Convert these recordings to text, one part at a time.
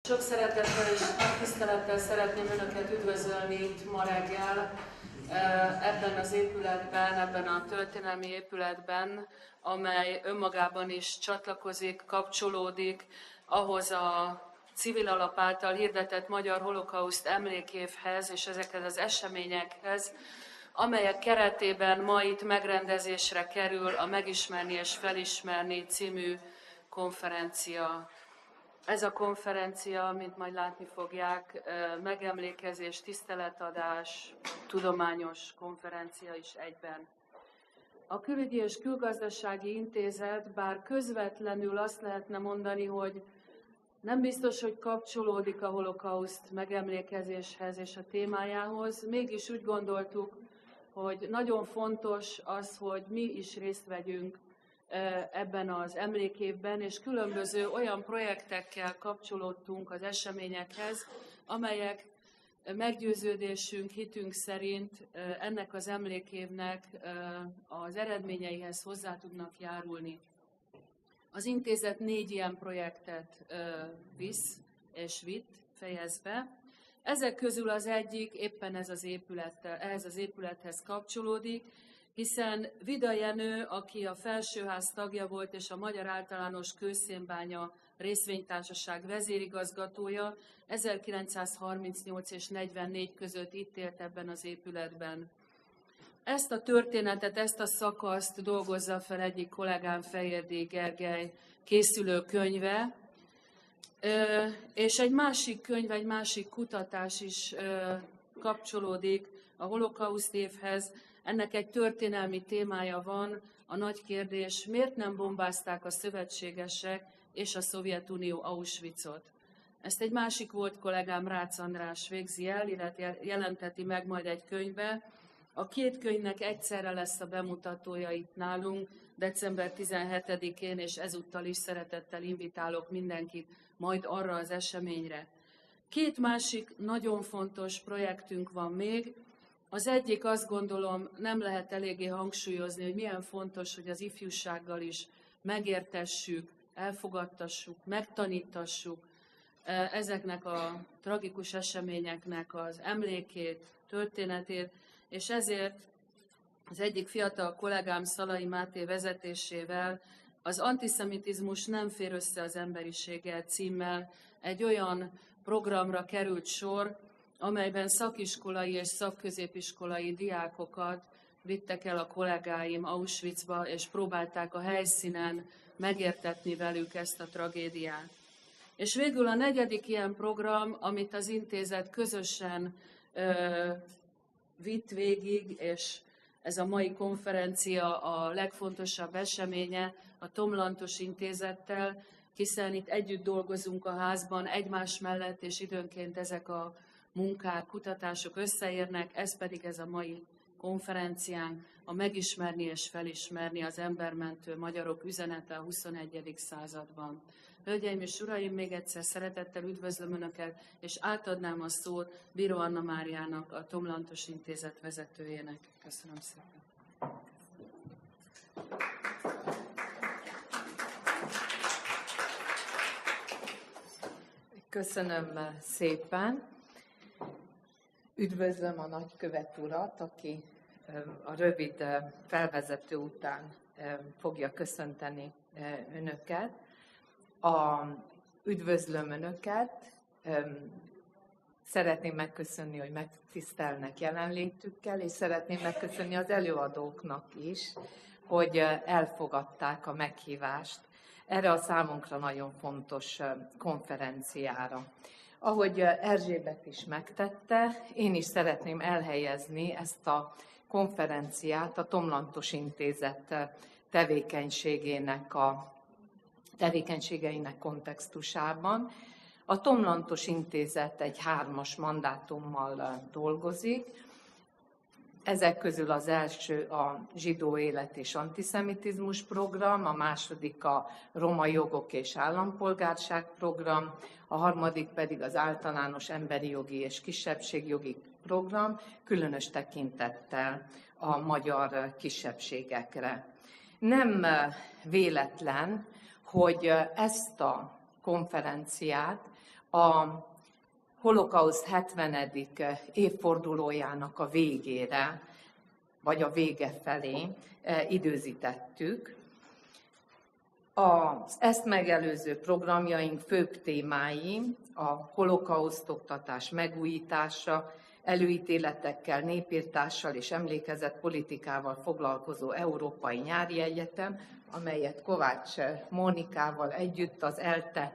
Sok szeretettel és tisztelettel szeretném Önöket üdvözölni itt ma reggel, ebben az épületben, ebben a történelmi épületben, amely önmagában is csatlakozik, kapcsolódik ahhoz a civil alap által hirdetett Magyar Holokauszt Emlékévhez és ezekhez az eseményekhez, amelyek keretében ma itt megrendezésre kerül a Megismerni és felismerni című konferencia. Ez a konferencia, mint majd látni fogják, megemlékezés, tiszteletadás, tudományos konferencia is egyben. A Külügyi és Külgazdasági Intézet, bár közvetlenül azt lehetne mondani, hogy nem biztos, hogy kapcsolódik a holokauszt megemlékezéshez és a témájához, mégis úgy gondoltuk, hogy nagyon fontos az, hogy mi is részt vegyünk ebben az emlékévben, és különböző olyan projektekkel kapcsolódtunk az eseményekhez, amelyek meggyőződésünk, hitünk szerint ennek az emlékévnek az eredményeihez hozzá tudnak járulni. Az intézet 4 ilyen projektet visz és fejez be. Ezek közül az egyik éppen ehhez az épülethez kapcsolódik, hiszen Vida Jenő, aki a Felsőház tagja volt és a Magyar Általános Kőszénbánya Részvénytársaság vezérigazgatója, 1938 és 44 között itt élt ebben az épületben. Ezt a történetet, ezt a szakaszt dolgozza fel egyik kollégám, Fejérdi Gergely készülő könyve, és egy másik könyv, egy másik kutatás is kapcsolódik a holokauszt évhez. Ennek egy történelmi témája van, a nagy kérdés, miért nem bombázták a szövetségesek és a Szovjetunió Auschwitzot. Ezt egy másik volt kollégám, Rácz András végzi el, illetve jelenteti meg majd egy könyvbe. A 2 könyvnek egyszerre lesz a bemutatója itt nálunk, december 17-én, és ezúttal is szeretettel invitálok mindenkit majd arra az eseményre. 2 másik nagyon fontos projektünk van még. Az egyik, azt gondolom, nem lehet eléggé hangsúlyozni, hogy milyen fontos, hogy az ifjúsággal is megértessük, elfogadtassuk, megtanítassuk ezeknek a tragikus eseményeknek az emlékét, történetét, és ezért az egyik fiatal kollégám, Szalai Máté vezetésével az Antiszemitizmus nem fér össze az emberiséggel címmel egy olyan programra került sor, amelyben szakiskolai és szakközépiskolai diákokat vittek el a kollégáim Auschwitzba, és próbálták a helyszínen megértetni velük ezt a tragédiát. És végül a 4. ilyen program, amit az intézet közösen vitt végig, és ez a mai konferencia a legfontosabb eseménye a Tom Lantos Intézettel, hiszen itt együtt dolgozunk a házban egymás mellett, és időnként ezek a munkák, kutatások összeérnek, ez pedig ez a mai konferenciánk, a Megismerni és felismerni, az embermentő magyarok üzenete a 21. században. Hölgyeim és uraim, még egyszer szeretettel üdvözlöm Önöket, és átadnám a szót Bíró Anna-Máriának, a Tom Lantos Intézet vezetőjének. Köszönöm szépen. Köszönöm szépen. Üdvözlöm a nagykövet urat, aki a rövid felvezető után fogja köszönteni Önöket. Üdvözlöm Önöket, szeretném megköszönni, hogy megtisztelnek jelenlétükkel, és szeretném megköszönni az előadóknak is, hogy elfogadták a meghívást erre a számunkra nagyon fontos konferenciára. Ahogy Erzsébet is megtette, én is szeretném elhelyezni ezt a konferenciát a Tom Lantos Intézet tevékenységeinek kontextusában. A Tom Lantos Intézet egy 3-as mandátummal dolgozik. Ezek közül az első a zsidó élet és antiszemitizmus program, a második a roma jogok és állampolgárság program, a harmadik pedig az általános emberi jogi és kisebbségjogi program, különös tekintettel a magyar kisebbségekre. Nem véletlen, hogy ezt a konferenciát a holokauszt 70. évfordulójának a végére, vagy a vége felé időzítettük. Az ezt megelőző programjaink főbb témái a holokausztoktatás megújítása, előítéletekkel, népírtással és emlékezetpolitikával foglalkozó Európai Nyári Egyetem, amelyet Kovács Mónikával együtt az ELTE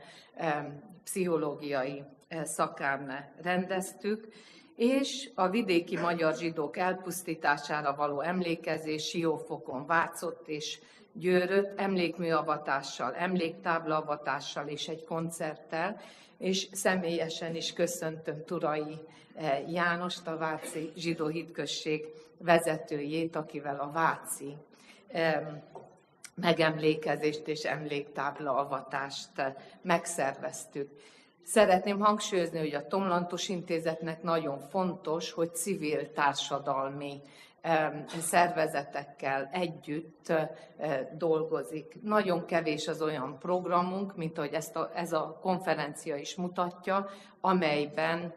pszichológiai szakán rendeztük, és a vidéki magyar zsidók elpusztítására való emlékezés Siófokon, Vácott és Győrött emlékműavatással, emléktáblaavatással és egy koncerttel, és személyesen is köszöntöm Turai Jánost, a Váci Zsidó Hitközség vezetőjét, akivel a váci megemlékezést és emléktáblaavatást megszerveztük. Szeretném hangsúlyozni, hogy a Tom Lantos Intézetnek nagyon fontos, hogy civil társadalmi szervezetekkel együtt dolgozik. Nagyon kevés az olyan programunk, mint ahogy ez a konferencia is mutatja, amelyben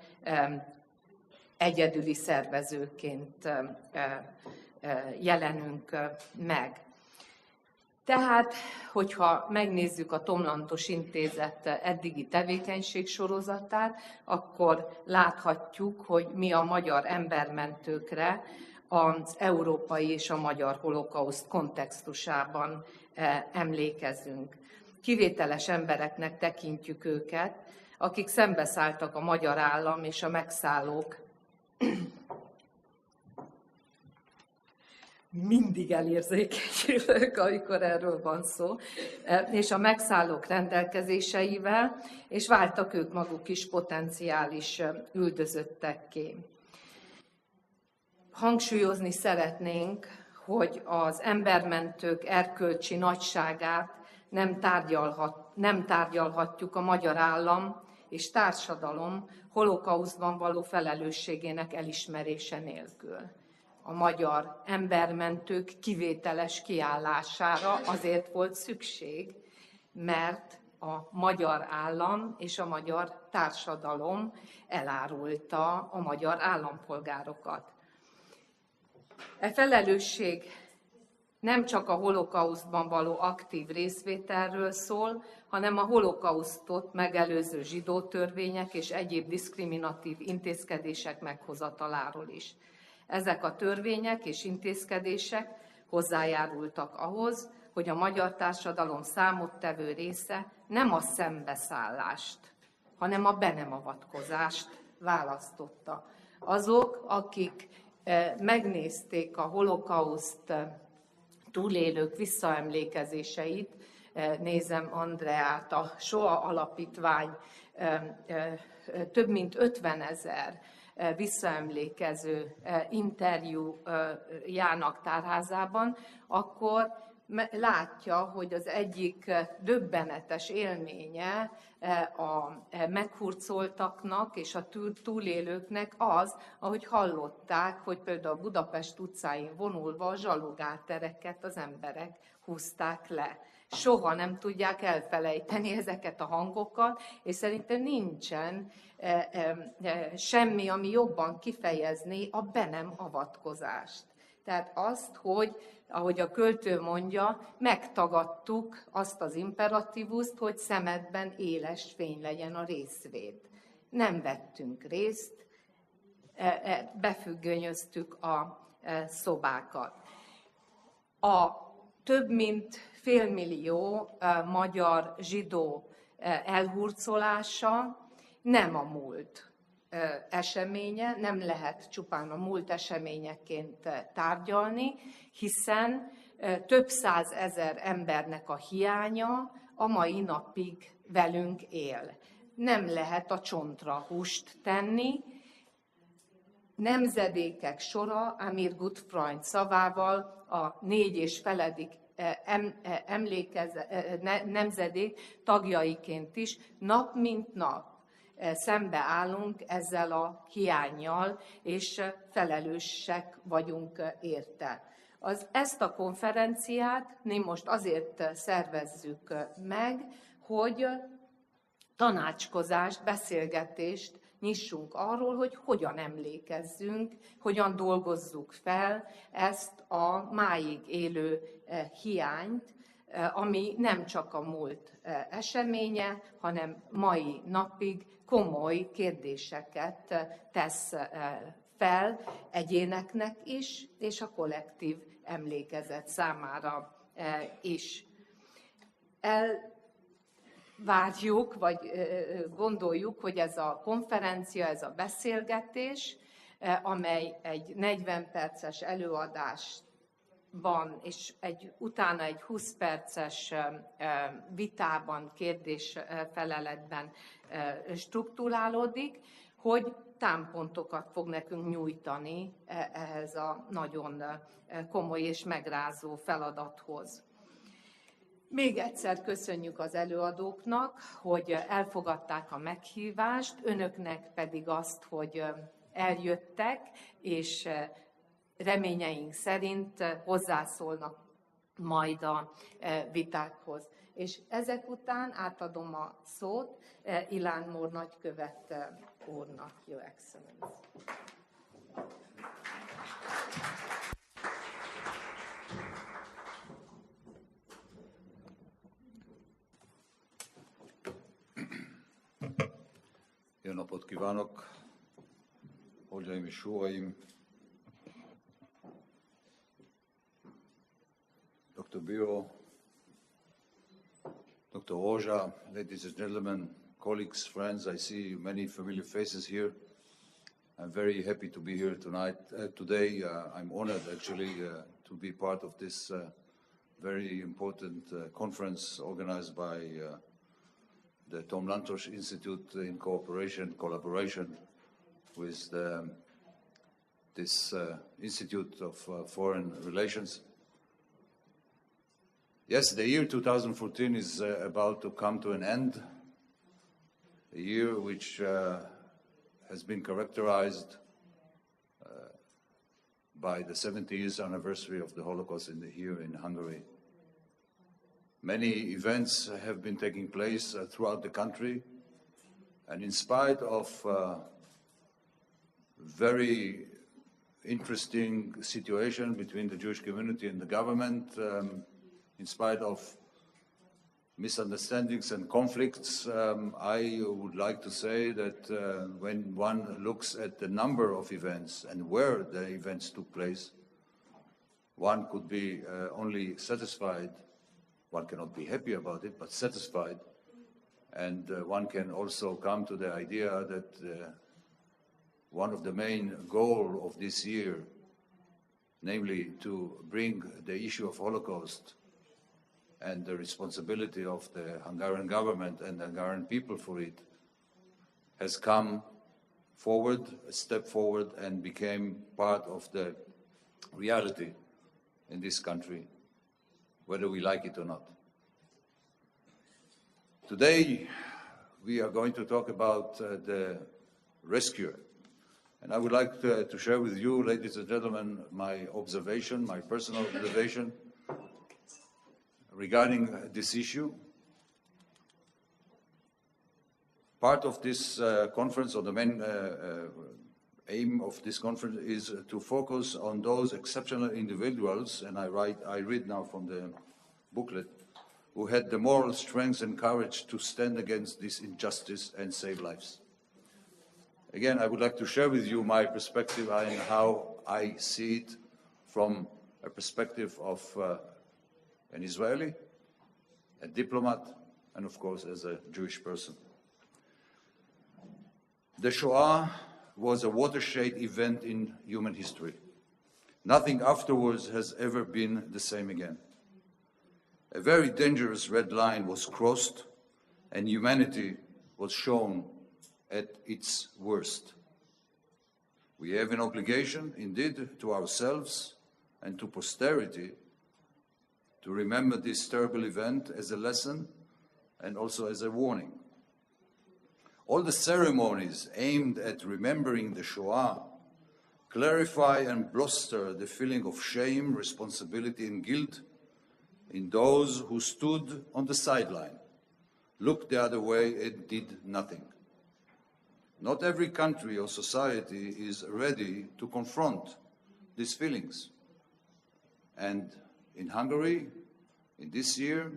egyedüli szervezőként jelenünk meg. Tehát, hogyha megnézzük a Tom Lantos Intézet eddigi tevékenységsorozatát, akkor láthatjuk, hogy mi a magyar embermentőkre az európai és a magyar holokauszt kontextusában emlékezünk. Kivételes embereknek tekintjük őket, akik szembeszálltak a magyar állam és a megszállók mindig elérzékenyülök, amikor erről van szó, és a megszállók rendelkezéseivel, és váltak ők maguk is potenciális üldözöttekké. Hangsúlyozni szeretnénk, hogy az embermentők erkölcsi nagyságát nem tárgyalhatjuk a magyar állam és társadalom holokausztban való felelősségének elismerése nélkül. A magyar embermentők kivételes kiállására azért volt szükség, mert a magyar állam és a magyar társadalom elárulta a magyar állampolgárokat. E felelősség nem csak a holokausztban való aktív részvételről szól, hanem a holokausztot megelőző zsidó törvények és egyéb diszkriminatív intézkedések meghozataláról is. Ezek a törvények és intézkedések hozzájárultak ahhoz, hogy a magyar társadalom számottevő része nem a szembeszállást, hanem a be nem avatkozást választotta. Azok, akik megnézték a holokauszt túlélők visszaemlékezéseit, nézem Andreát, a SOA alapítvány több mint 50 000 visszaemlékező interjújának tárházában, akkor látja, hogy az egyik döbbenetes élménye a meghurcoltaknak és a túlélőknek az, ahogy hallották, hogy például a Budapest utcáin vonulva a zsalogártereket az emberek húzták le. Soha nem tudják elfelejteni ezeket a hangokat, és szerintem nincsen semmi, ami jobban kifejezni a be nem avatkozást. Tehát azt, hogy, ahogy a költő mondja, megtagadtuk azt az imperatívust, hogy szemedben éles fény legyen a részvét. Nem vettünk részt, befüggönyöztük a szobákat. A több mint 500 000 magyar zsidó elhurcolása nem a múlt eseménye, nem lehet csupán a múlt eseményeként tárgyalni, hiszen több 100 000 embernek a hiánya a mai napig velünk él. Nem lehet a csontra húst tenni. Nemzedékek sora, Amir Gutfreund szavával, a 4,5 nemzedék tagjaiként is nap mint nap szembeállunk ezzel a hiánnyal, és felelősek vagyunk érte. Ezt a konferenciát mi most azért szervezzük meg, hogy tanácskozást, beszélgetést nyissunk arról, hogy hogyan emlékezzünk, hogyan dolgozzuk fel ezt a máig élő hiányt, ami nem csak a múlt eseménye, hanem mai napig komoly kérdéseket tesz fel egyéneknek is, és a kollektív emlékezet számára is. Elvárjuk, vagy gondoljuk, hogy ez a konferencia, ez a beszélgetés, amely egy 40 perces előadásban, és utána egy 20 perces vitában, kérdés-feleletben strukturálódik, hogy támpontokat fog nekünk nyújtani ehhez a nagyon komoly és megrázó feladathoz. Még egyszer köszönjük az előadóknak, hogy elfogadták a meghívást, önöknek pedig azt, hogy eljöttek, és reményeink szerint hozzászólnak majd a vitákhoz. És ezek után átadom a szót Ilan Mor nagykövet úrnak. Őexc. Jó napot kívánok, hölgyeim és uraim! Dr. Bíró, Dr. Rózsa, ladies and gentlemen, colleagues, friends, I see many familiar faces here. I'm very happy to be here today. I'm honored actually to be part of this very important conference organized by the Tom Lantos Institute in collaboration with this Institute of Foreign Relations. Yes, the year 2014 is about to come to an end, a year which has been characterized by the 70th anniversary of the Holocaust here in Hungary. Many events have been taking place throughout the country, and in spite of very interesting situation between the Jewish community and the government, in spite of misunderstandings and conflicts, I would like to say that when one looks at the number of events and where the events took place, one could be only satisfied. One cannot be happy about it, but satisfied. And one can also come to the idea that one of the main goals of this year, namely to bring the issue of Holocaust and the responsibility of the Hungarian government and the Hungarian people for it, has come forward, a step forward, and became part of the reality in this country, whether we like it or not. Today, we are going to talk about the rescuer. And I would like to share with you, ladies and gentlemen, my observation, my personal observation regarding this issue. Part of this conference, or the main aim of this conference, is to focus on those exceptional individuals, and I read now from the booklet, who had the moral strength and courage to stand against this injustice and save lives. Again, I would like to share with you my perspective and how I see it from a perspective of an Israeli, a diplomat, and of course as a Jewish person. The Shoah was a watershed event in human history. Nothing afterwards has ever been the same again. A very dangerous red line was crossed, and humanity was shown at its worst. We have an obligation, indeed, to ourselves and to posterity to remember this terrible event as a lesson and also as a warning. All the ceremonies aimed at remembering the Shoah clarify and bluster the feeling of shame, responsibility, and guilt in those who stood on the sideline, looked the other way and did nothing. Not every country or society is ready to confront these feelings. And in Hungary, in this year,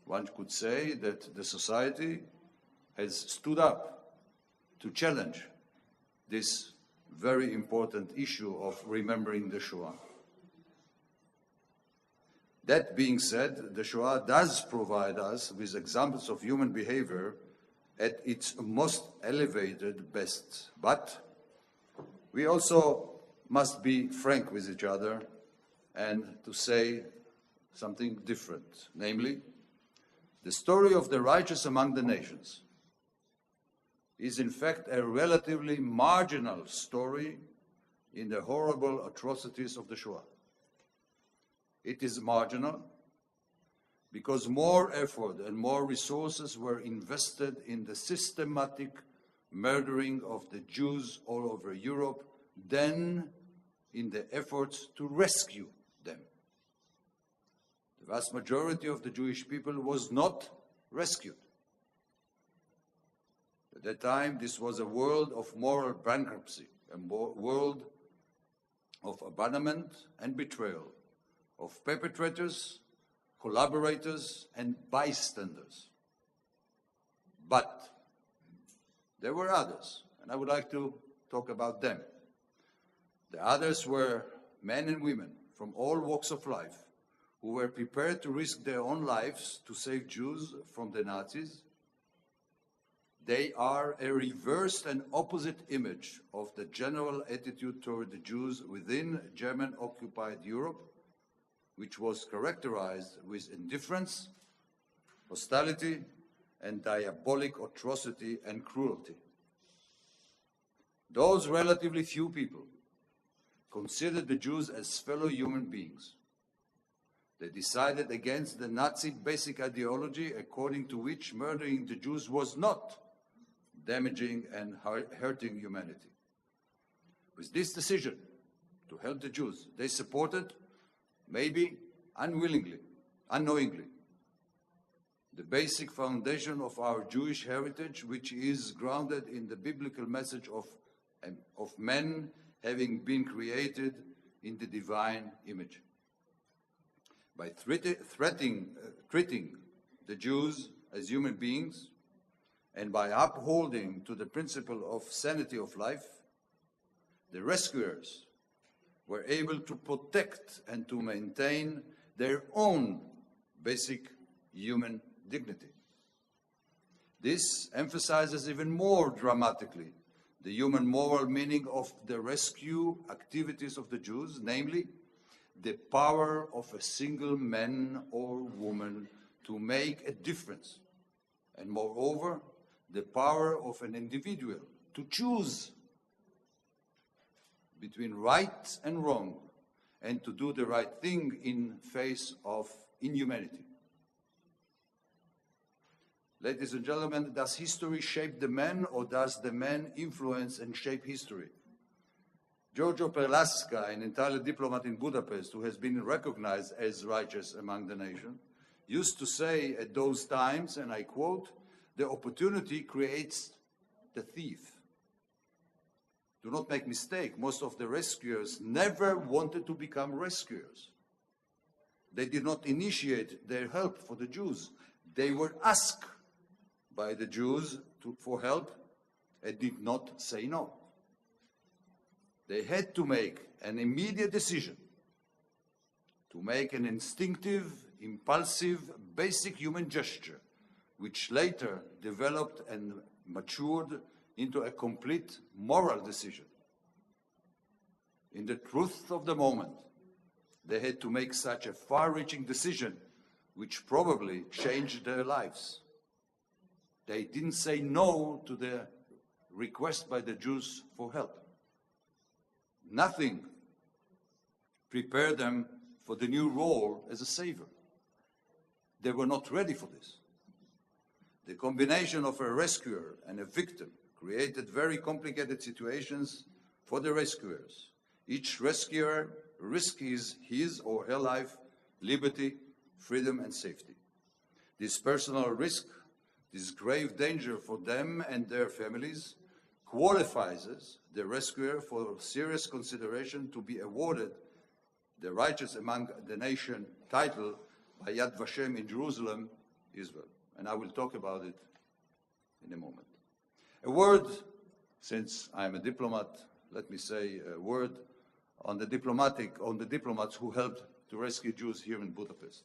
one could say that the society has stood up to challenge this very important issue of remembering the Shoah. That being said, the Shoah does provide us with examples of human behavior at its most elevated best. But we also must be frank with each other and to say something different. Namely, the story of the righteous among the nations is in fact a relatively marginal story in the horrible atrocities of the Shoah. It is marginal because more effort and more resources were invested in the systematic murdering of the Jews all over Europe than in the efforts to rescue them. The vast majority of the Jewish people was not rescued. At that time, this was a world of moral bankruptcy, a world of abandonment and betrayal, of perpetrators, collaborators, and bystanders. But there were others, and I would like to talk about them. The others were men and women from all walks of life who were prepared to risk their own lives to save Jews from the Nazis. They are a reversed and opposite image of the general attitude toward the Jews within German-occupied Europe, which was characterized with indifference, hostility, and diabolic atrocity and cruelty. Those relatively few people considered the Jews as fellow human beings. They decided against the Nazi basic ideology according to which murdering the Jews was not damaging and hurting humanity. With this decision to help the Jews, they supported, maybe unwillingly, unknowingly, the basic foundation of our Jewish heritage, which is grounded in the biblical message of men having been created in the divine image. By treating the Jews as human beings and by upholding to the principle of sanity of life, the rescuers were able to protect and to maintain their own basic human dignity. This emphasizes even more dramatically the human moral meaning of the rescue activities of the Jews, namely, the power of a single man or woman to make a difference, and moreover, the power of an individual to choose between right and wrong and to do the right thing in face of inhumanity. Ladies and gentlemen, does history shape the man, or does the man influence and shape history? Giorgio Perlasca, an Italian diplomat in Budapest who has been recognized as righteous among the nation, used to say at those times, and I quote, "The opportunity creates the thief." Do not make mistake, most of the rescuers never wanted to become rescuers. They did not initiate their help for the Jews. They were asked by the Jews for help and did not say no. They had to make an immediate decision, to make an instinctive, impulsive, basic human gesture, which later developed and matured into a complete moral decision. In the truth of the moment, they had to make such a far-reaching decision, which probably changed their lives. They didn't say no to the request by the Jews for help. Nothing prepared them for the new role as a savior. They were not ready for this. The combination of a rescuer and a victim created very complicated situations for the rescuers. Each rescuer risked his or her life, liberty, freedom, and safety. This personal risk This grave danger for them and their families qualifies the rescuer for serious consideration to be awarded the Righteous Among the Nation title by Yad Vashem in Jerusalem, Israel. And I will talk about it in a moment. A word, since I'm a diplomat, let me say a word on the diplomats who helped to rescue Jews here in Budapest.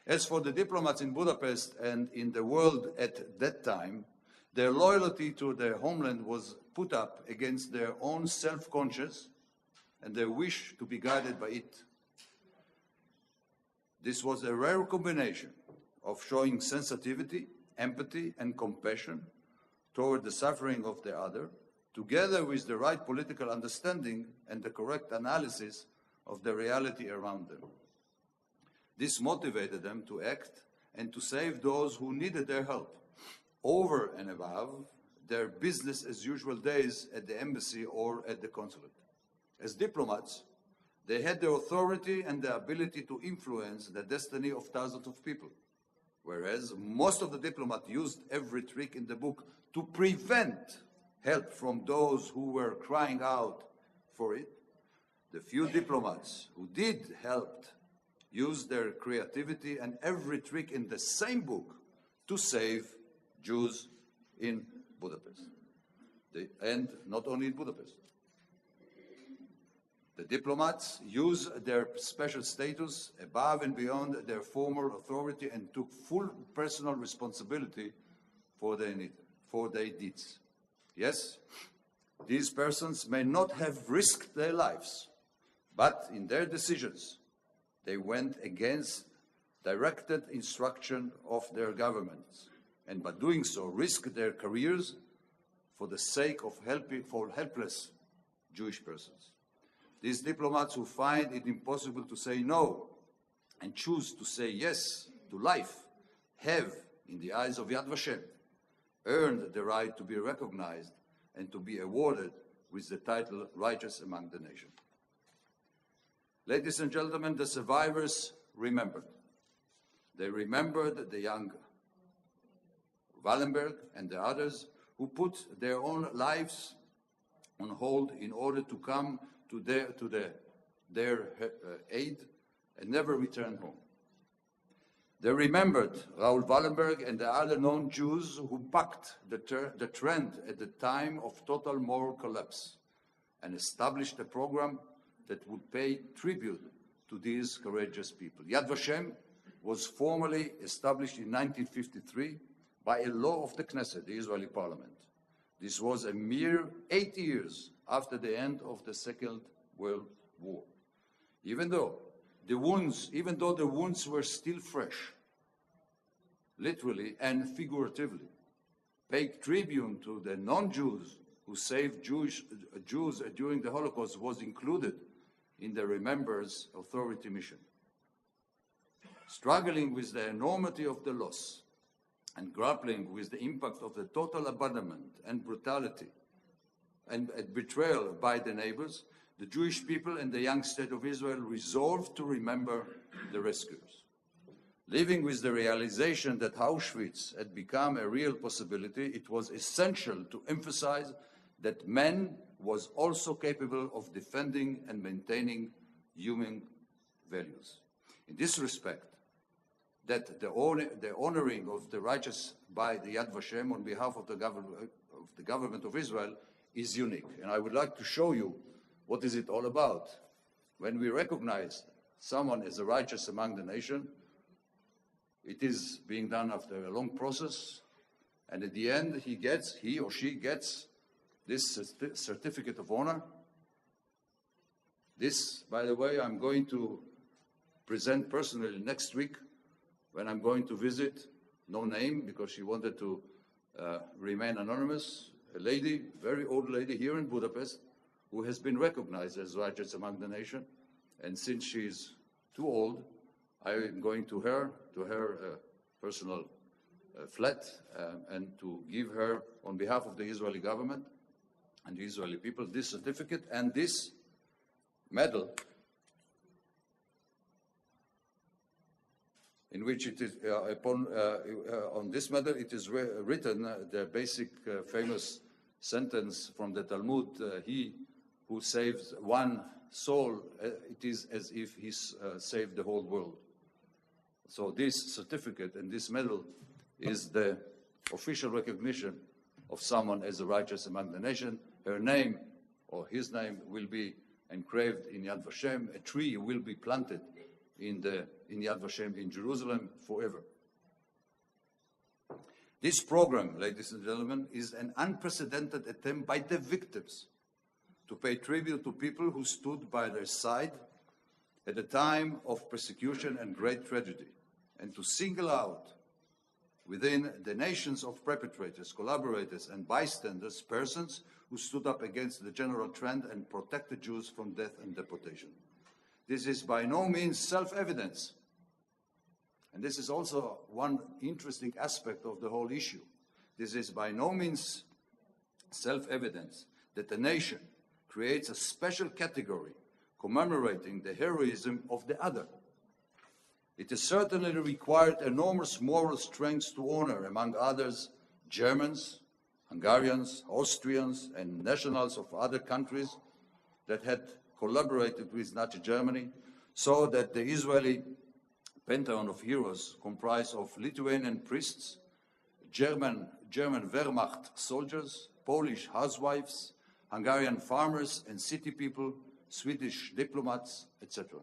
As for the diplomats in Budapest and in the world at that time, their loyalty to their homeland was put up against their own self-conscious and their wish to be guided by it. This was a rare combination of showing sensitivity, empathy, and compassion toward the suffering of the other, together with the right political understanding and the correct analysis of the reality around them. This motivated them to act and to save those who needed their help, over and above their business-as-usual days at the embassy or at the consulate. As diplomats, they had the authority and the ability to influence the destiny of thousands of people, whereas most of the diplomats used every trick in the book to prevent help from those who were crying out for it. The few diplomats who did help used their creativity and every trick in the same book to save Jews in Budapest. And not only in Budapest. The diplomats used their special status above and beyond their former authority and took full personal responsibility for their deeds. Yes, these persons may not have risked their lives, but in their decisions, they went against directed instruction of their governments, and by doing so, risked their careers for the sake of helpless Jewish persons. These diplomats who find it impossible to say no and choose to say yes to life have, in the eyes of Yad Vashem, earned the right to be recognized and to be awarded with the title Righteous Among the Nation. Ladies and gentlemen, the survivors remembered. They remembered the young Wallenberg and the others who put their own lives on hold in order to come to their aid and never return home. They remembered Raoul Wallenberg and the other known Jews who bucked the trend at the time of total moral collapse and established a program that would pay tribute to these courageous people. Yad Vashem was formally established in 1953 by a law of the Knesset, the Israeli parliament. This was a mere 8 years after the end of the Second World War. Even though the wounds were still fresh, literally and figuratively, paid tribute to the non-Jews who saved Jews during the Holocaust was included in the Remember's Authority mission. Struggling with the enormity of the loss and grappling with the impact of the total abandonment and brutality and betrayal by the neighbors, the Jewish people and the young state of Israel resolved to remember the rescuers. Living with the realization that Auschwitz had become a real possibility, it was essential to emphasize that man was also capable of defending and maintaining human values. In this respect, that the honoring of the righteous by the Yad Vashem on behalf of the government of Israel is unique. And I would like to show you what is it all about. When we recognize someone as a righteous among the nation, it is being done after a long process, and at the end he or she gets this certificate of honor. This, by the way, I'm going to present personally next week when I'm going to visit, no name because she wanted to remain anonymous, a lady, very old lady here in Budapest, who has been recognized as righteous among the nation. And since she's too old, I am going to her personal flat and to give her, on behalf of the Israeli government and the Israeli people, this certificate and this medal in which it is, on this medal, it is written the basic famous sentence from the Talmud, he who saves one soul, it is as if he saved the whole world. So this certificate and this medal is the official recognition of someone as a righteous among the nation. Her name or his name will be engraved in Yad Vashem. A tree will be planted in Yad Vashem in Jerusalem forever. This program, ladies and gentlemen, is an unprecedented attempt by the victims to pay tribute to people who stood by their side at a time of persecution and great tragedy, and to single out within the nations of perpetrators, collaborators, and bystanders persons who stood up against the general trend and protected Jews from death and deportation. This is by no means self-evidence. And this is also one interesting aspect of the whole issue. This is by no means self-evidence that a nation creates a special category commemorating the heroism of the other. It has certainly required enormous moral strength to honor, among others, Germans, Hungarians, Austrians, and nationals of other countries that had collaborated with Nazi Germany, so that the Israeli pantheon of heroes comprised of Lithuanian priests, German Wehrmacht soldiers, Polish housewives, Hungarian farmers and city people, Swedish diplomats, etc.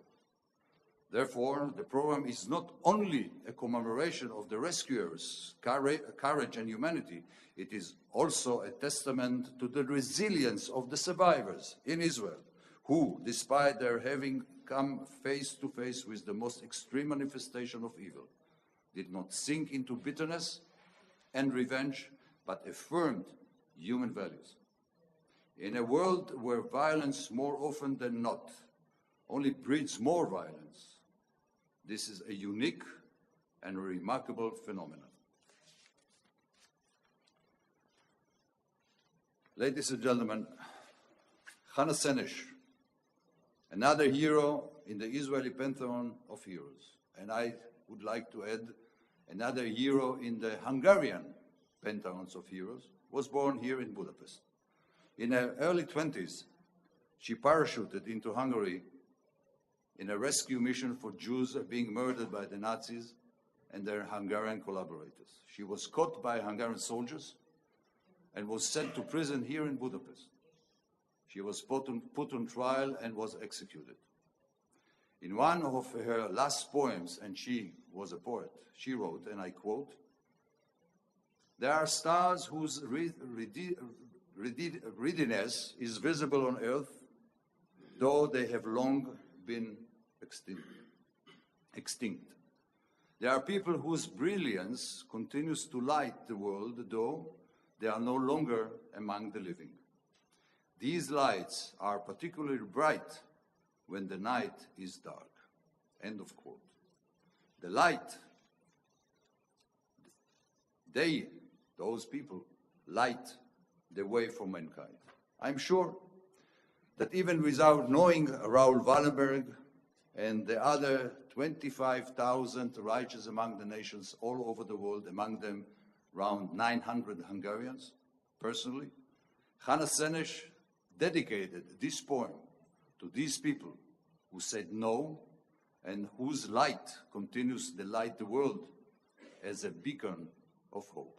Therefore, the program is not only a commemoration of the rescuers' courage and humanity, it is also a testament to the resilience of the survivors in Israel, who, despite their having come face to face with the most extreme manifestation of evil, did not sink into bitterness and revenge, but affirmed human values. In a world where violence more often than not only breeds more violence, this is a unique and remarkable phenomenon. Ladies and gentlemen, Hannah Senesh, another hero in the Israeli pantheon of heroes, and I would like to add another hero in the Hungarian pantheons of heroes, was born here in Budapest. In her early 20s, she parachuted into Hungary in a rescue mission for Jews being murdered by the Nazis and their Hungarian collaborators. She was caught by Hungarian soldiers and was sent to prison here in Budapest. She was put on trial and was executed. In one of her last poems, and she was a poet, she wrote, and I quote, "There are stars whose readiness is visible on earth, though they have long been extinct. There are people whose brilliance continues to light the world, though they are no longer among the living. These lights are particularly bright when the night is dark." End of quote. The light, those people, light the way for mankind. I'm sure that even without knowing Raoul Wallenberg and the other 25,000 righteous among the nations all over the world, among them around 900 Hungarians, personally, Hannah Senesh dedicated this poem to these people who said no and whose light continues to light the world as a beacon of hope.